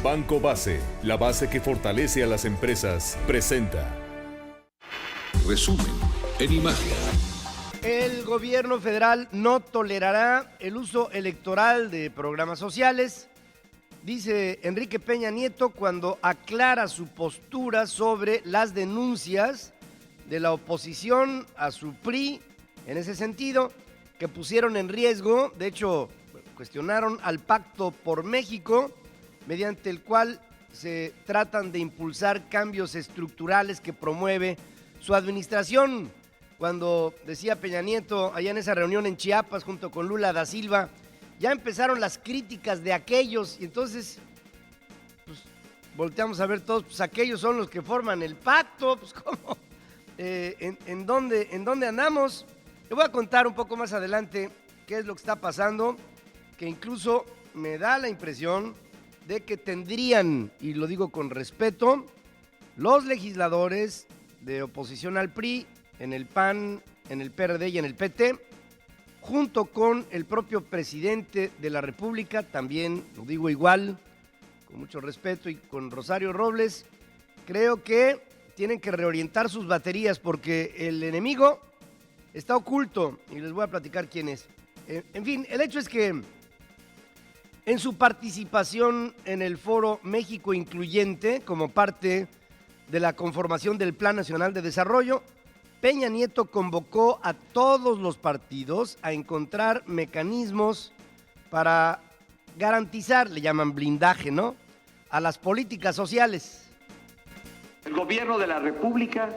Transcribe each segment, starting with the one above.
Banco Base, la base que fortalece a las empresas, presenta. Resumen en imagen. El gobierno federal no tolerará el uso electoral de programas sociales, dice Enrique Peña Nieto cuando aclara su postura sobre las denuncias de la oposición a su PRI, en ese sentido, que pusieron en riesgo, de hecho, cuestionaron al Pacto por México, mediante el cual se tratan de impulsar cambios estructurales que promueve su administración. Cuando decía Peña Nieto, allá en esa reunión en Chiapas, junto con Lula da Silva, ya empezaron las críticas de aquellos, y entonces, pues, volteamos a ver todos, pues aquellos son los que forman el pacto, pues ¿cómo? ¿En dónde andamos? Le voy a contar un poco más adelante qué es lo que está pasando, que incluso me da la impresión de que tendrían, y lo digo con respeto, los legisladores de oposición al PRI, en el PAN, en el PRD y en el PT, junto con el propio presidente de la República, también lo digo igual, con mucho respeto, y con Rosario Robles, creo que tienen que reorientar sus baterías porque el enemigo está oculto y les voy a platicar quién es. En fin, el hecho es que en su participación en el Foro México Incluyente, como parte de la conformación del Plan Nacional de Desarrollo, Peña Nieto convocó a todos los partidos a encontrar mecanismos para garantizar, le llaman blindaje, ¿no?, a las políticas sociales. El gobierno de la República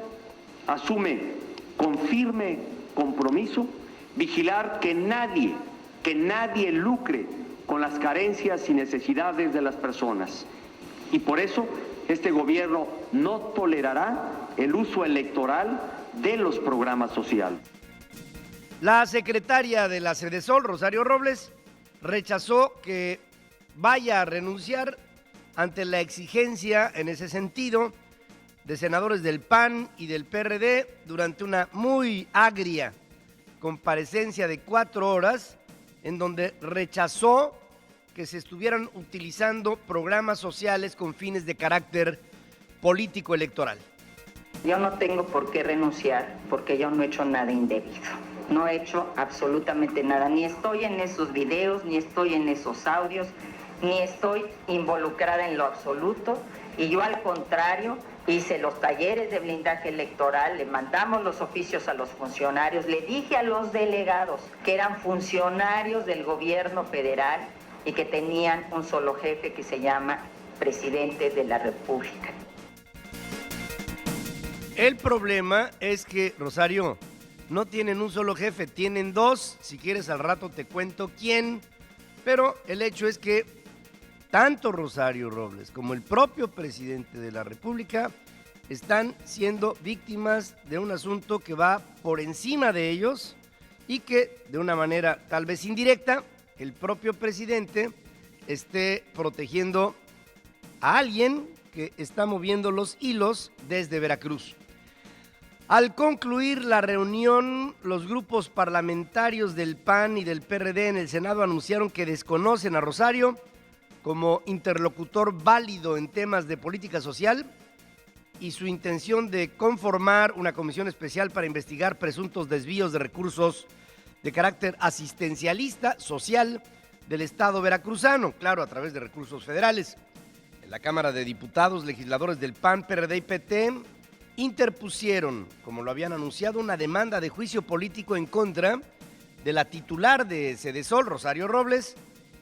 asume con firme compromiso vigilar que nadie lucre con las carencias y necesidades de las personas. Y por eso este gobierno no tolerará el uso electoral de los programas sociales. La secretaria de la Sedesol, Rosario Robles, rechazó que vaya a renunciar ante la exigencia en ese sentido de senadores del PAN y del PRD durante una muy agria comparecencia de 4 horas en donde rechazó que se estuvieran utilizando programas sociales con fines de carácter político electoral. Yo no tengo por qué renunciar porque yo no he hecho nada indebido. No he hecho absolutamente nada. Ni estoy en esos videos, ni estoy en esos audios, ni estoy involucrada en lo absoluto. Y yo al contrario hice los talleres de blindaje electoral, le mandamos los oficios a los funcionarios, le dije a los delegados que eran funcionarios del gobierno federal y que tenían un solo jefe que se llama presidente de la República. El problema es que, Rosario, no tienen un solo jefe, tienen 2, si quieres al rato te cuento quién, pero el hecho es que tanto Rosario Robles como el propio presidente de la República están siendo víctimas de un asunto que va por encima de ellos y que de una manera tal vez indirecta el propio presidente esté protegiendo a alguien que está moviendo los hilos desde Veracruz. Al concluir la reunión, los grupos parlamentarios del PAN y del PRD en el Senado anunciaron que desconocen a Rosario como interlocutor válido en temas de política social y su intención de conformar una comisión especial para investigar presuntos desvíos de recursos de carácter asistencialista, social, del Estado veracruzano, claro, a través de recursos federales. En la Cámara de Diputados, legisladores del PAN, PRD y PT interpusieron, como lo habían anunciado, una demanda de juicio político en contra de la titular de Sedesol, Rosario Robles,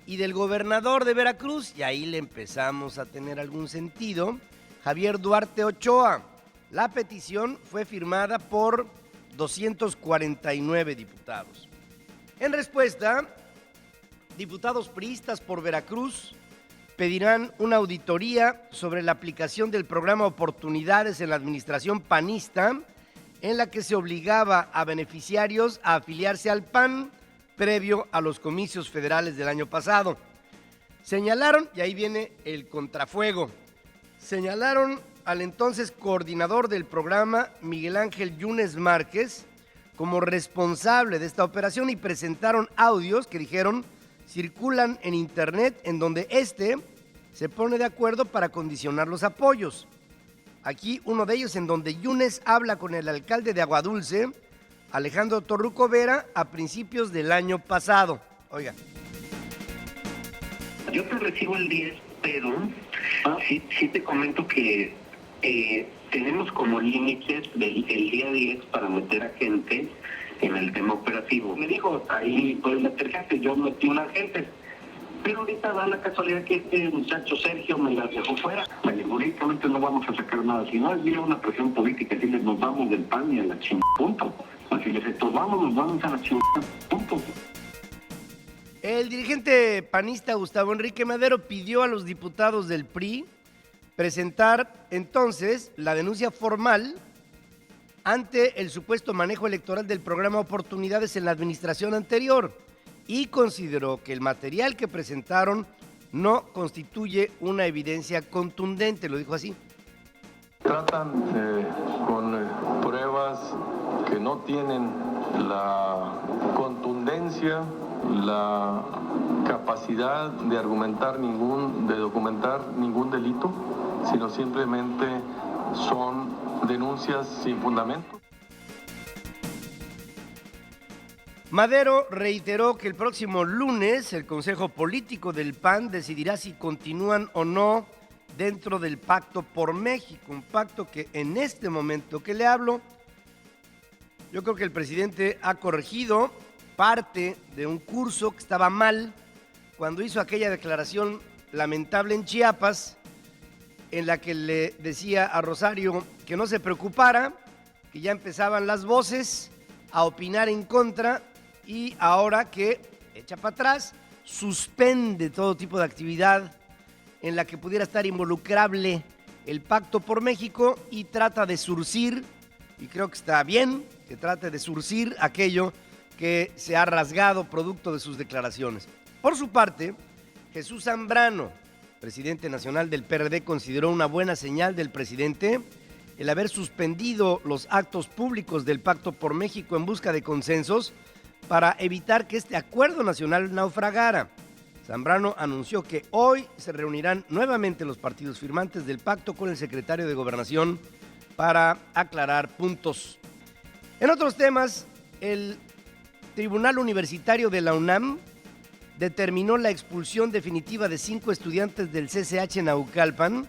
y del gobernador de Veracruz, y ahí le empezamos a tener algún sentido, Javier Duarte Ochoa. La petición fue firmada por 249 diputados. En respuesta, diputados priistas por Veracruz pedirán una auditoría sobre la aplicación del programa Oportunidades en la administración panista, en la que se obligaba a beneficiarios a afiliarse al PAN previo a los comicios federales del año pasado. Señalaron, y ahí viene el contrafuego, señalaron al entonces coordinador del programa, Miguel Ángel Yunes Márquez, como responsable de esta operación y presentaron audios que dijeron circulan en internet en donde se pone de acuerdo para condicionar los apoyos. Aquí uno de ellos en donde Yunes habla con el alcalde de Aguadulce, Alejandro Torruco Vera, a principios del año pasado. Oiga. Yo te recibo el 10, pero sí te comento que tenemos como límites el día 10 para meter a gente en el tema operativo. Me dijo, ahí puedes meter gente, yo metí una gente. Pero ahorita da la casualidad que este muchacho Sergio me la dejó fuera. Jurídicamente no vamos a sacar nada. Si no es bien una presión política, si nos vamos del PAN y a la chingada, punto. Si les estorbamos, nos vamos a la chingada, punto. El dirigente panista Gustavo Enrique Madero pidió a los diputados del PRI presentar entonces la denuncia formal ante el supuesto manejo electoral del programa Oportunidades en la administración anterior y consideró que el material que presentaron no constituye una evidencia contundente, lo dijo así. Tratan con pruebas que no tienen la contundencia, la capacidad de documentar ningún delito, sino simplemente son denuncias sin fundamento. Madero reiteró que el próximo lunes el Consejo Político del PAN decidirá si continúan o no dentro del Pacto por México, un pacto que en este momento que le hablo, yo creo que el presidente ha corregido parte de un curso que estaba mal cuando hizo aquella declaración lamentable en Chiapas, en la que le decía a Rosario que no se preocupara, que ya empezaban las voces a opinar en contra y ahora que echa para atrás, suspende todo tipo de actividad en la que pudiera estar involucrable el Pacto por México y trata de zurcir, y creo que está bien que trate de zurcir aquello que se ha rasgado producto de sus declaraciones. Por su parte, Jesús Zambrano, presidente nacional del PRD, consideró una buena señal del presidente el haber suspendido los actos públicos del Pacto por México en busca de consensos para evitar que este acuerdo nacional naufragara. Zambrano anunció que hoy se reunirán nuevamente los partidos firmantes del pacto con el secretario de Gobernación para aclarar puntos. En otros temas, el Tribunal Universitario de la UNAM determinó la expulsión definitiva de 5 estudiantes del CCH Naucalpan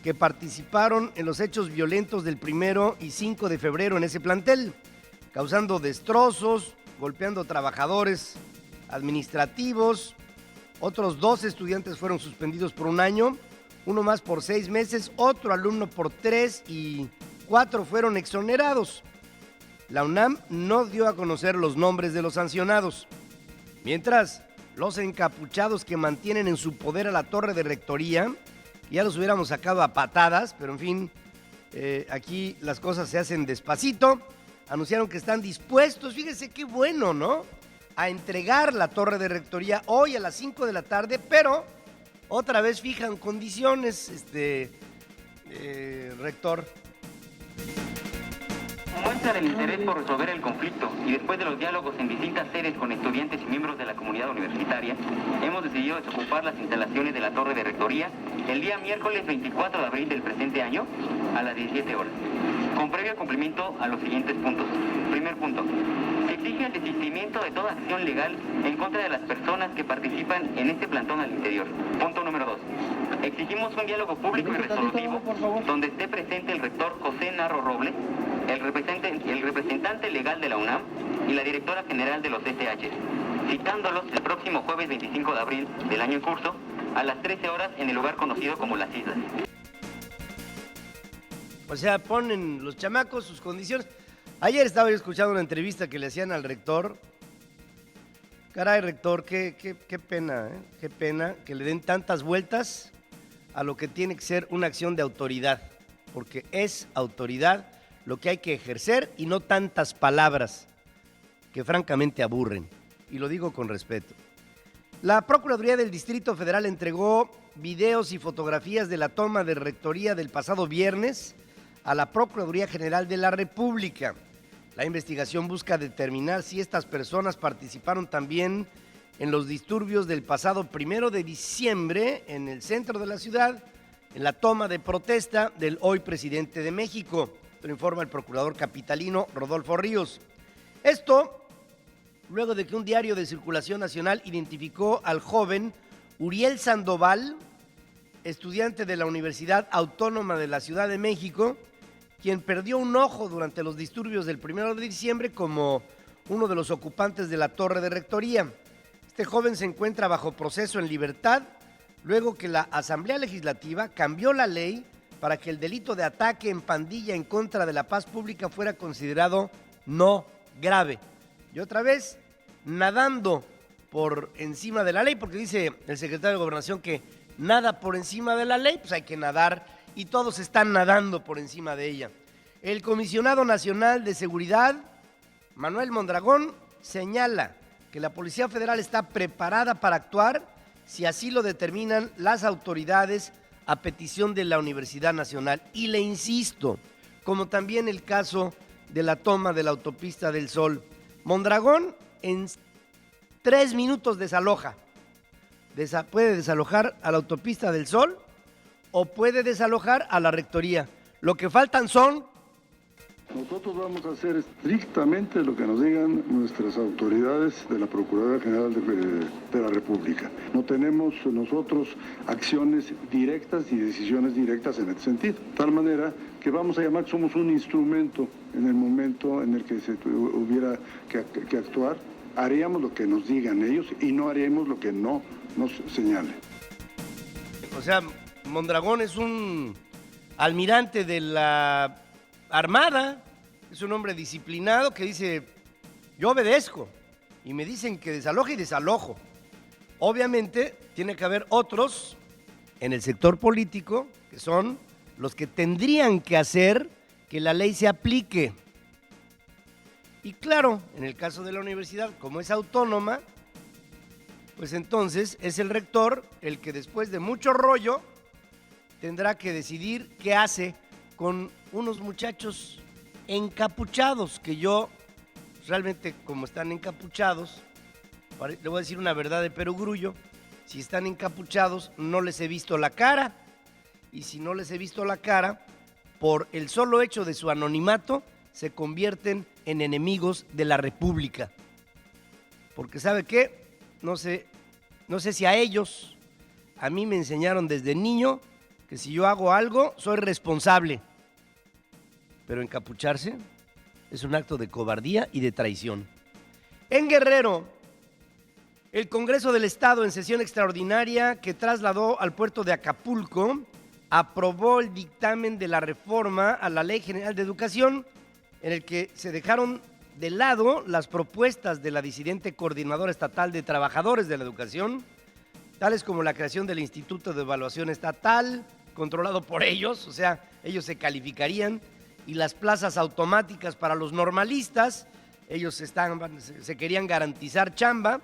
que participaron en los hechos violentos del 1 y 5 de febrero en ese plantel, causando destrozos, golpeando trabajadores administrativos. Otros 2 estudiantes fueron suspendidos por 1 año, uno más por 6 meses, otro alumno por 3 y 4 fueron exonerados. La UNAM no dio a conocer los nombres de los sancionados. Mientras, los encapuchados que mantienen en su poder a la torre de rectoría, ya los hubiéramos sacado a patadas, pero en fin, aquí las cosas se hacen despacito. Anunciaron que están dispuestos, fíjense qué bueno, ¿no?, a entregar la torre de rectoría hoy a las 5 de la tarde, pero otra vez fijan condiciones, rector. Muestra del interés por resolver el conflicto y después de los diálogos en distintas sedes con estudiantes y miembros de la comunidad universitaria, hemos decidido desocupar las instalaciones de la torre de rectoría el día miércoles 24 de abril del presente año a las 17 horas, con previo cumplimiento a los siguientes puntos. Primer punto, se exige el desistimiento de toda acción legal en contra de las personas que participan en este plantón al interior. Punto número 2, exigimos un diálogo público y resolutivo donde esté presente el rector José Narro Robles, el representante legal de la UNAM y la directora general de los CCH, citándolos el próximo jueves 25 de abril del año en curso a las 13 horas en el lugar conocido como Las Islas. O sea, ponen los chamacos sus condiciones. Ayer estaba yo escuchando una entrevista que le hacían al rector. Caray, rector, qué pena, qué pena que le den tantas vueltas a lo que tiene que ser una acción de autoridad, porque es autoridad lo que hay que ejercer y no tantas palabras que francamente aburren, y lo digo con respeto. La Procuraduría del Distrito Federal entregó videos y fotografías de la toma de rectoría del pasado viernes a la Procuraduría General de la República. La investigación busca determinar si estas personas participaron también en los disturbios del pasado 1 de diciembre en el centro de la ciudad, en la toma de protesta del hoy presidente de México. Esto lo informa el procurador capitalino Rodolfo Ríos. Esto luego de que un diario de circulación nacional identificó al joven Uriel Sandoval, estudiante de la Universidad Autónoma de la Ciudad de México, quien perdió un ojo durante los disturbios del 1 de diciembre como uno de los ocupantes de la torre de rectoría. Este joven se encuentra bajo proceso en libertad, luego que la Asamblea Legislativa cambió la ley para que el delito de ataque en pandilla en contra de la paz pública fuera considerado no grave. Y otra vez, nadando por encima de la ley, porque dice el secretario de Gobernación que nada por encima de la ley, pues hay que nadar, y todos están nadando por encima de ella. El comisionado nacional de seguridad, Manuel Mondragón, señala que la Policía Federal está preparada para actuar si así lo determinan las autoridades a petición de la Universidad Nacional. Y le insisto, como también el caso de la toma de la autopista del Sol, Mondragón en 3 minutos desaloja. Puede desalojar a la autopista del Sol o puede desalojar a la rectoría. Lo que faltan son... Nosotros vamos a hacer estrictamente lo que nos digan nuestras autoridades de la Procuraduría General de la República. No tenemos nosotros acciones directas y decisiones directas en este sentido. De tal manera que vamos a llamar que somos un instrumento en el momento en el que se hubiera que actuar. Haríamos lo que nos digan ellos y no haríamos lo que no nos señalen. O sea, Mondragón es un almirante de la Armada, es un hombre disciplinado que dice, yo obedezco, y me dicen que desaloje y desalojo. Obviamente tiene que haber otros en el sector político que son los que tendrían que hacer que la ley se aplique. Y claro, en el caso de la universidad, como es autónoma, pues entonces es el rector el que después de mucho rollo tendrá que decidir qué hace con unos muchachos encapuchados, que yo realmente, como están encapuchados, le voy a decir una verdad de perogrullo, si están encapuchados no les he visto la cara, y si no les he visto la cara, por el solo hecho de su anonimato, se convierten en enemigos de la República. Porque ¿sabe qué? No sé si a ellos, a mí me enseñaron desde niño que si yo hago algo, soy responsable. Pero encapucharse es un acto de cobardía y de traición. En Guerrero, el Congreso del Estado, en sesión extraordinaria que trasladó al puerto de Acapulco, aprobó el dictamen de la reforma a la Ley General de Educación, en el que se dejaron de lado las propuestas de la disidente Coordinadora Estatal de Trabajadores de la Educación, tales como la creación del Instituto de Evaluación Estatal, controlado por ellos, o sea, ellos se calificarían, y las plazas automáticas para los normalistas, ellos se querían garantizar chamba,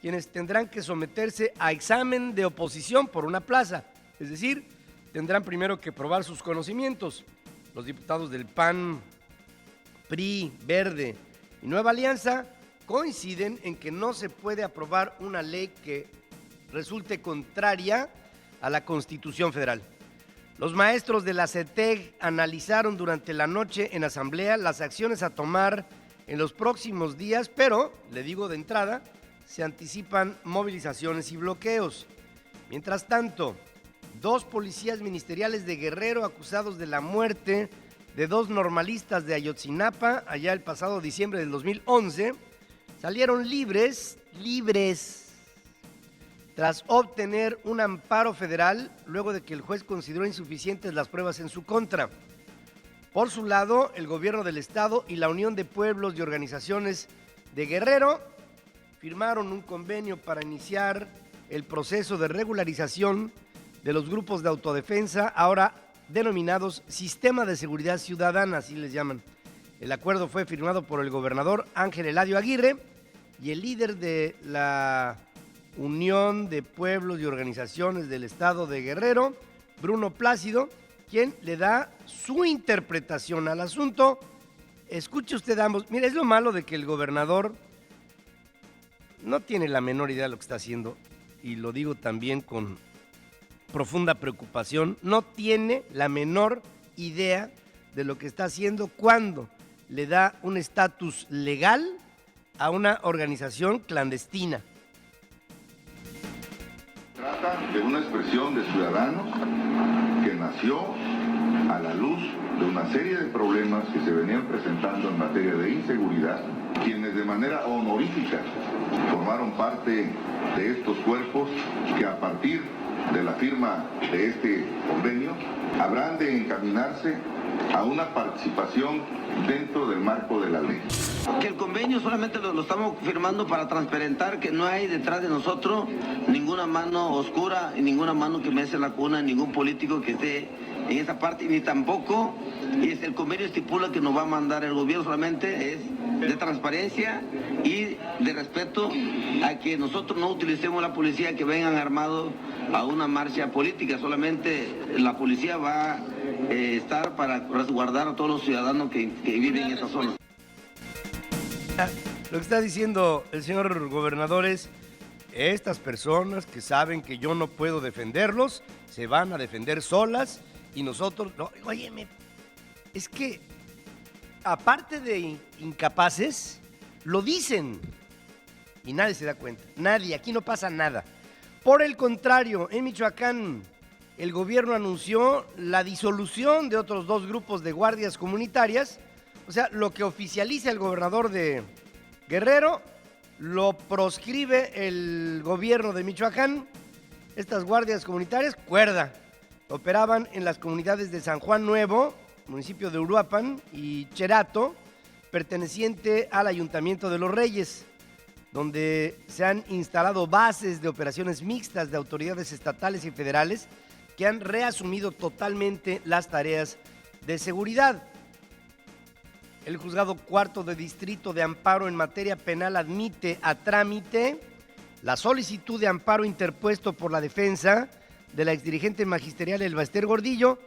quienes tendrán que someterse a examen de oposición por una plaza, es decir, tendrán primero que probar sus conocimientos. Los diputados del PAN, PRI, Verde y Nueva Alianza coinciden en que no se puede aprobar una ley que resulte contraria a la Constitución Federal. Los maestros de la CETEG analizaron durante la noche en asamblea las acciones a tomar en los próximos días, pero, le digo de entrada, se anticipan movilizaciones y bloqueos. Mientras tanto, 2 policías ministeriales de Guerrero acusados de la muerte de 2 normalistas de Ayotzinapa, allá el pasado diciembre del 2011, salieron libres, tras obtener un amparo federal luego de que el juez consideró insuficientes las pruebas en su contra. Por su lado, el gobierno del estado y la Unión de Pueblos y Organizaciones de Guerrero firmaron un convenio para iniciar el proceso de regularización de los grupos de autodefensa, ahora denominados Sistema de Seguridad Ciudadana, así les llaman. El acuerdo fue firmado por el gobernador Ángel Eladio Aguirre y el líder de la Unión de Pueblos y Organizaciones del Estado de Guerrero, Bruno Plácido, quien le da su interpretación al asunto. Escuche usted ambos. Mire, es lo malo de que el gobernador no tiene la menor idea de lo que está haciendo, y lo digo también con profunda preocupación, no tiene la menor idea de lo que está haciendo cuando le da un estatus legal a una organización clandestina. Trata de una expresión de ciudadanos que nació a la luz de una serie de problemas que se venían presentando en materia de inseguridad, quienes de manera honorífica formaron parte de estos cuerpos que a partir de la firma de este convenio habrán de encaminarse a una participación dentro del marco de la ley. Que el convenio solamente lo estamos firmando para transparentar que no hay detrás de nosotros ninguna mano oscura y ninguna mano que mece la cuna, ningún político que esté en esa parte, ni tampoco el convenio estipula que nos va a mandar el gobierno, solamente es de transparencia y de respeto a que nosotros no utilicemos la policía que vengan armados a una marcha política, solamente la policía va a estar para resguardar a todos los ciudadanos que viven en esa zona. Lo que está diciendo el señor gobernador es, estas personas que saben que yo no puedo defenderlos, se van a defender solas y nosotros... No, óyeme, es que aparte de incapaces, lo dicen y nadie se da cuenta, nadie, aquí no pasa nada. Por el contrario, en Michoacán, el gobierno anunció la disolución de otros 2 grupos de guardias comunitarias. O sea, lo que oficializa el gobernador de Guerrero, lo proscribe el gobierno de Michoacán. Estas guardias comunitarias, cuerda, operaban en las comunidades de San Juan Nuevo, municipio de Uruapan, y Cherato, perteneciente al Ayuntamiento de Los Reyes, donde se han instalado bases de operaciones mixtas de autoridades estatales y federales que han reasumido totalmente las tareas de seguridad. El juzgado cuarto de distrito de amparo en materia penal admite a trámite la solicitud de amparo interpuesto por la defensa de la exdirigente magisterial Elba Ester Gordillo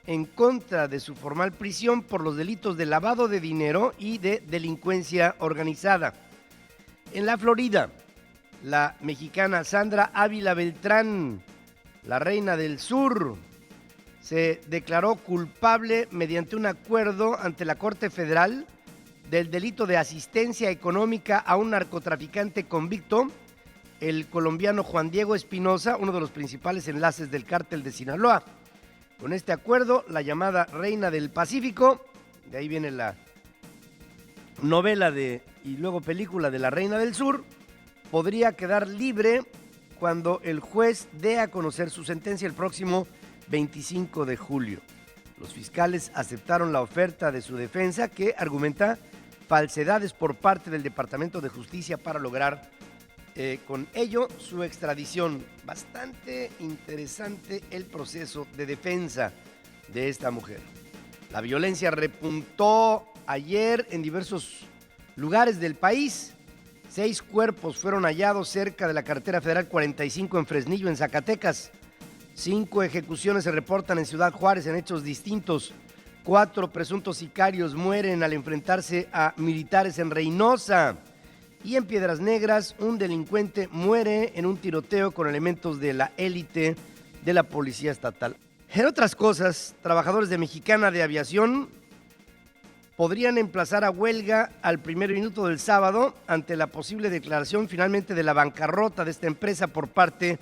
en contra de su formal prisión por los delitos de lavado de dinero y de delincuencia organizada. En la Florida, la mexicana Sandra Ávila Beltrán, la reina del sur, se declaró culpable mediante un acuerdo ante la Corte Federal del delito de asistencia económica a un narcotraficante convicto, el colombiano Juan Diego Espinosa, uno de los principales enlaces del cártel de Sinaloa. Con este acuerdo, la llamada Reina del Pacífico, de ahí viene la novela y luego película de La Reina del Sur, podría quedar libre cuando el juez dé a conocer su sentencia el próximo 25 de julio. Los fiscales aceptaron la oferta de su defensa, que argumenta falsedades por parte del Departamento de Justicia para lograr con ello su extradición. Bastante interesante el proceso de defensa de esta mujer. La violencia repuntó ayer en diversos lugares del país. 6 cuerpos fueron hallados cerca de la carretera federal 45 en Fresnillo, en Zacatecas. 5 ejecuciones se reportan en Ciudad Juárez en hechos distintos. 4 presuntos sicarios mueren al enfrentarse a militares en Reynosa. Y en Piedras Negras, un delincuente muere en un tiroteo con elementos de la élite de la Policía Estatal. En otras cosas, trabajadores de Mexicana de Aviación podrían emplazar a huelga al primer minuto del sábado ante la posible declaración finalmente de la bancarrota de esta empresa por parte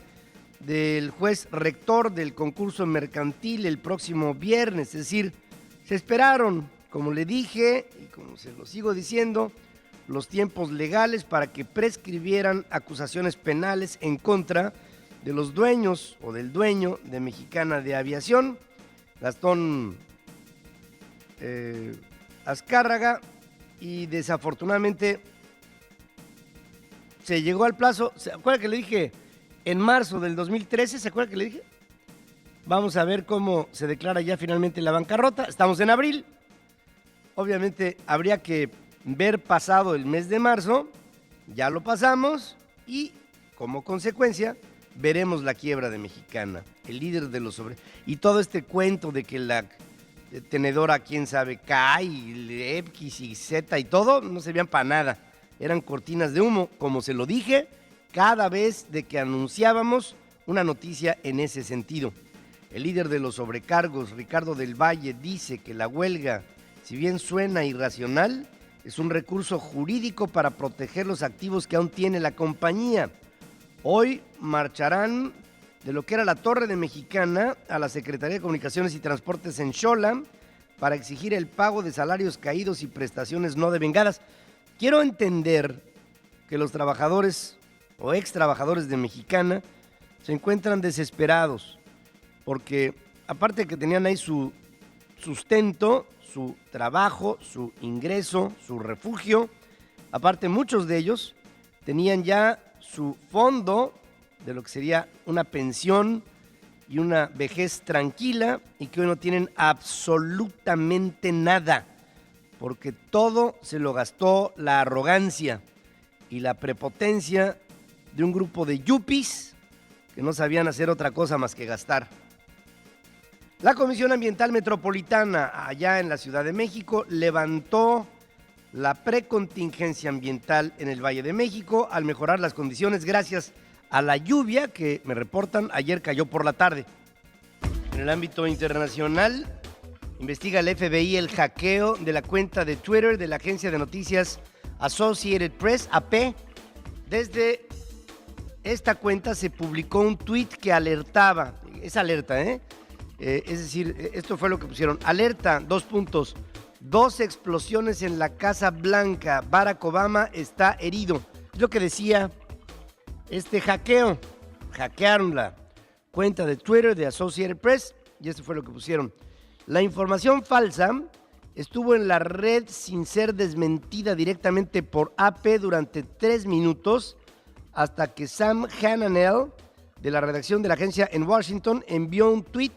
del juez rector del concurso mercantil el próximo viernes. Es decir, se esperaron, como le dije y como se lo sigo diciendo, los tiempos legales para que prescribieran acusaciones penales en contra de los dueños o del dueño de Mexicana de Aviación, Gastón Azcárraga, y desafortunadamente se llegó al plazo. ¿Se acuerda que le dije en marzo del 2013? ¿Se acuerda que le dije? Vamos a ver cómo se declara ya finalmente la bancarrota. Estamos en abril. Obviamente habría que ver pasado el mes de marzo, ya lo pasamos, y como consecuencia veremos la quiebra de Mexicana, el líder de los y todo este cuento de que la tenedora, quién sabe, K y Epquis y Z y todo, no servían para nada. eran cortinas de humo, como se lo dije cada vez de que anunciábamos una noticia en ese sentido. El líder de los sobrecargos, Ricardo del Valle, dice que la huelga, si bien suena irracional, es un recurso jurídico para proteger los activos que aún tiene la compañía. Hoy marcharán de lo que era la Torre de Mexicana a la Secretaría de Comunicaciones y Transportes en Xola para exigir el pago de salarios caídos y prestaciones no devengadas. Quiero entender que los trabajadores o ex trabajadores de Mexicana se encuentran desesperados porque aparte de que tenían ahí su sustento, su trabajo, su ingreso, su refugio, aparte muchos de ellos tenían ya su fondo de lo que sería una pensión y una vejez tranquila y que hoy no tienen absolutamente nada porque todo se lo gastó la arrogancia y la prepotencia de un grupo de yuppies que no sabían hacer otra cosa más que gastar. La Comisión Ambiental Metropolitana, allá en la Ciudad de México, levantó la precontingencia ambiental en el Valle de México al mejorar las condiciones gracias a la lluvia que, me reportan, ayer cayó por la tarde. En el ámbito internacional, investiga el FBI el hackeo de la cuenta de Twitter de la agencia de noticias Associated Press, AP. Desde esta cuenta se publicó un tuit que alertaba, es alerta, es decir, esto fue lo que pusieron, alerta, 2 puntos, 2 explosiones en la Casa Blanca, Barack Obama está herido. Es lo que decía este hackeo, hackearon la cuenta de Twitter de Associated Press y esto fue lo que pusieron. La información falsa estuvo en la red sin ser desmentida directamente por AP durante 3 minutos hasta que Sam Hananel, de la redacción de la agencia en Washington, envió un tweet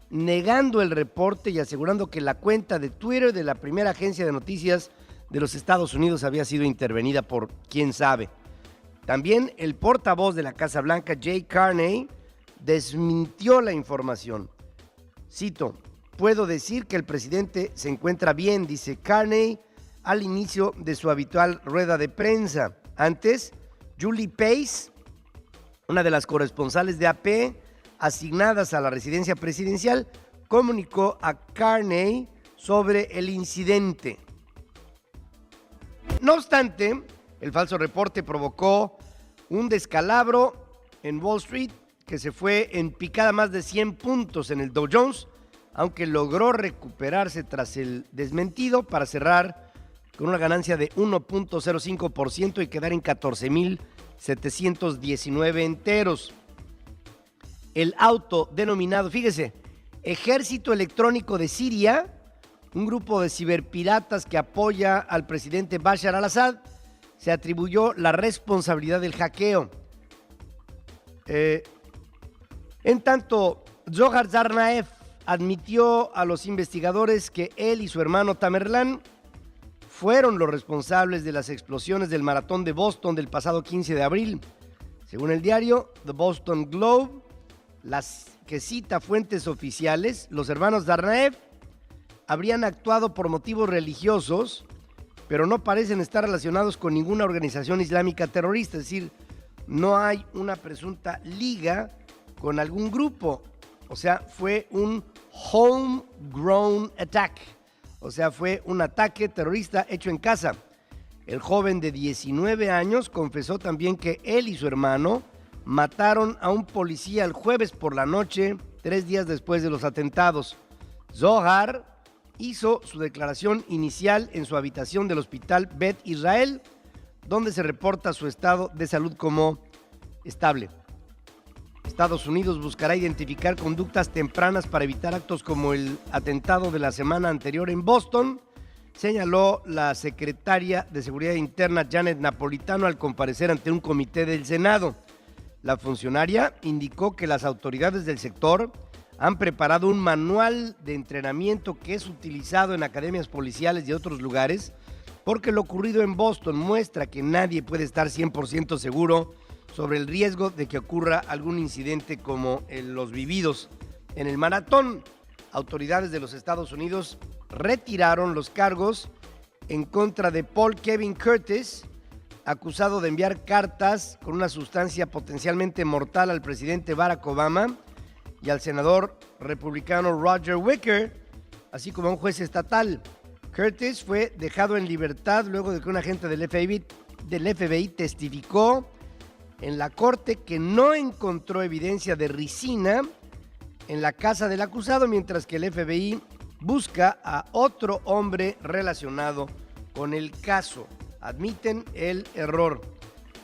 negando el reporte y asegurando que la cuenta de Twitter de la primera agencia de noticias de los Estados Unidos había sido intervenida por quién sabe. También el portavoz de la Casa Blanca, Jay Carney, desmintió la información. Cito, puedo decir que el presidente se encuentra bien, dice Carney al inicio de su habitual rueda de prensa. Antes, Julie Pace, una de las corresponsales de AP asignadas a la residencia presidencial, comunicó a Carney sobre el incidente. No obstante, el falso reporte provocó un descalabro en Wall Street que se fue en picada más de 100 puntos en el Dow Jones, aunque logró recuperarse tras el desmentido para cerrar con una ganancia de 1.05% y quedar en 14.719 enteros. El autodenominado, fíjese, Ejército Electrónico de Siria, un grupo de ciberpiratas que apoya al presidente Bashar al-Assad, se atribuyó la responsabilidad del hackeo. En tanto, Zohar Tsarnaev admitió a los investigadores que él y su hermano Tamerlán fueron los responsables de las explosiones del maratón de Boston del pasado 15 de abril. Según el diario The Boston Globe, las que cita fuentes oficiales, los hermanos Tsarnaev habrían actuado por motivos religiosos, pero no parecen estar relacionados con ninguna organización islámica terrorista, es decir, no hay una presunta liga con algún grupo, o sea, fue un homegrown attack, o sea, fue un ataque terrorista hecho en casa. El joven de 19 años confesó también que él y su hermano mataron a un policía el jueves por la noche, 3 días después de los atentados. Zohar hizo su declaración inicial en su habitación del hospital Bet Israel, donde se reporta su estado de salud como estable. Estados Unidos buscará identificar conductas tempranas para evitar actos como el atentado de la semana anterior en Boston, señaló la secretaria de Seguridad Interna Janet Napolitano al comparecer ante un comité del Senado. La funcionaria indicó que las autoridades del sector han preparado un manual de entrenamiento que es utilizado en academias policiales y otros lugares, porque lo ocurrido en Boston muestra que nadie puede estar 100% seguro sobre el riesgo de que ocurra algún incidente como los vividos en el maratón. Autoridades de los Estados Unidos retiraron los cargos en contra de Paul Kevin Curtis acusado de enviar cartas con una sustancia potencialmente mortal al presidente Barack Obama y al senador republicano Roger Wicker, así como a un juez estatal. Curtis fue dejado en libertad luego de que un agente del FBI testificó en la corte que no encontró evidencia de ricina en la casa del acusado, mientras que el FBI busca a otro hombre relacionado con el caso. Admiten el error.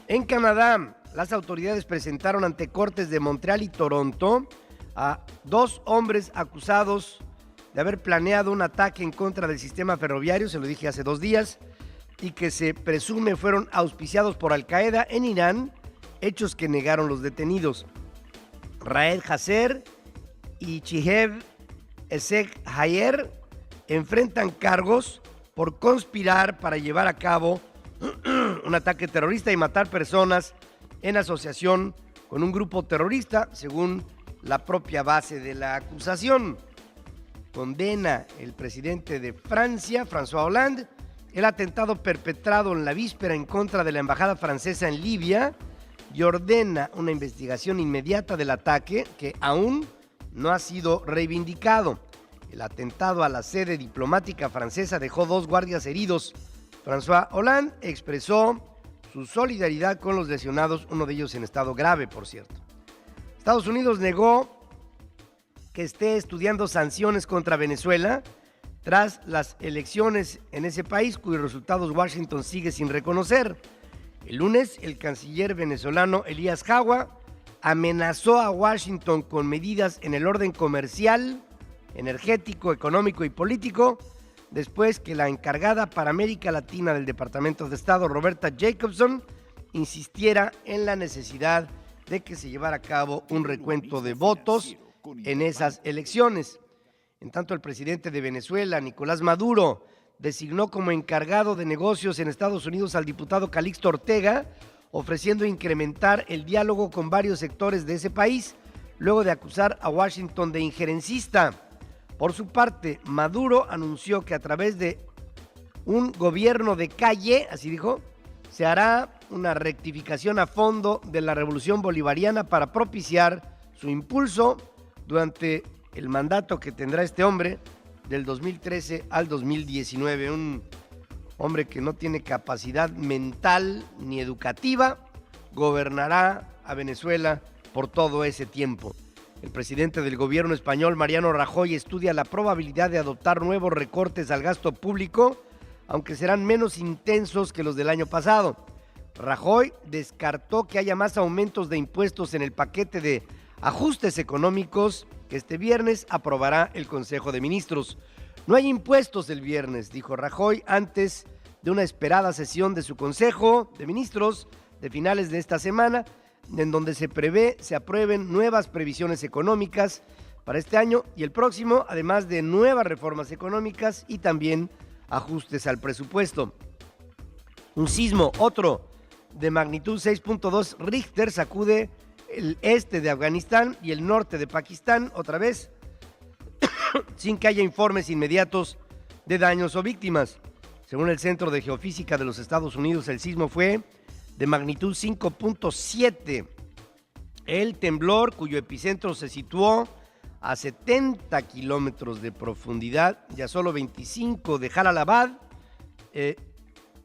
En Canadá, las autoridades presentaron ante cortes de Montreal y Toronto a 2 hombres acusados de haber planeado un ataque en contra del sistema ferroviario, se lo dije hace 2 días, y que se presume fueron auspiciados por Al-Qaeda en Irán, hechos que negaron los detenidos. Raed Hasser y Chihev Essek Hayer enfrentan cargos por conspirar para llevar a cabo un ataque terrorista y matar personas en asociación con un grupo terrorista, según la propia base de la acusación. Condena el presidente de Francia, François Hollande, el atentado perpetrado en la víspera en contra de la embajada francesa en Libia y ordena una investigación inmediata del ataque que aún no ha sido reivindicado. El atentado a la sede diplomática francesa dejó 2 guardias heridos. François Hollande expresó su solidaridad con los lesionados, uno de ellos en estado grave, por cierto. Estados Unidos negó que esté estudiando sanciones contra Venezuela tras las elecciones en ese país, cuyos resultados Washington sigue sin reconocer. El lunes, el canciller venezolano Elías Jagua amenazó a Washington con medidas en el orden comercial, energético, económico y político, después que la encargada para América Latina del Departamento de Estado, Roberta Jacobson, insistiera en la necesidad de que se llevara a cabo un recuento de votos en esas elecciones. En tanto, el presidente de Venezuela, Nicolás Maduro, designó como encargado de negocios en Estados Unidos al diputado Calixto Ortega, ofreciendo incrementar el diálogo con varios sectores de ese país, luego de acusar a Washington de injerencista. Por su parte, Maduro anunció que a través de un gobierno de calle, así dijo, se hará una rectificación a fondo de la revolución bolivariana para propiciar su impulso durante el mandato que tendrá este hombre del 2013 al 2019. Un hombre que no tiene capacidad mental ni educativa, gobernará a Venezuela por todo ese tiempo. El presidente del gobierno español, Mariano Rajoy, estudia la probabilidad de adoptar nuevos recortes al gasto público, aunque serán menos intensos que los del año pasado. Rajoy descartó que haya más aumentos de impuestos en el paquete de ajustes económicos que este viernes aprobará el Consejo de Ministros. No hay impuestos el viernes, dijo Rajoy antes de una esperada sesión de su Consejo de Ministros de finales de esta semana, en donde se prevé se aprueben nuevas previsiones económicas para este año y el próximo, además de nuevas reformas económicas y también ajustes al presupuesto. Un sismo, otro, de magnitud 6.2 Richter sacude el este de Afganistán y el norte de Pakistán, otra vez, sin que haya informes inmediatos de daños o víctimas. Según el Centro de Geofísica de los Estados Unidos, el sismo fue de magnitud 5.7. El temblor, cuyo epicentro se situó a 70 kilómetros de profundidad y a solo 25 de Jalalabad,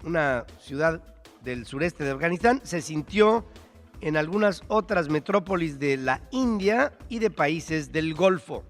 una ciudad del sureste de Afganistán, se sintió en algunas otras metrópolis de la India y de países del Golfo.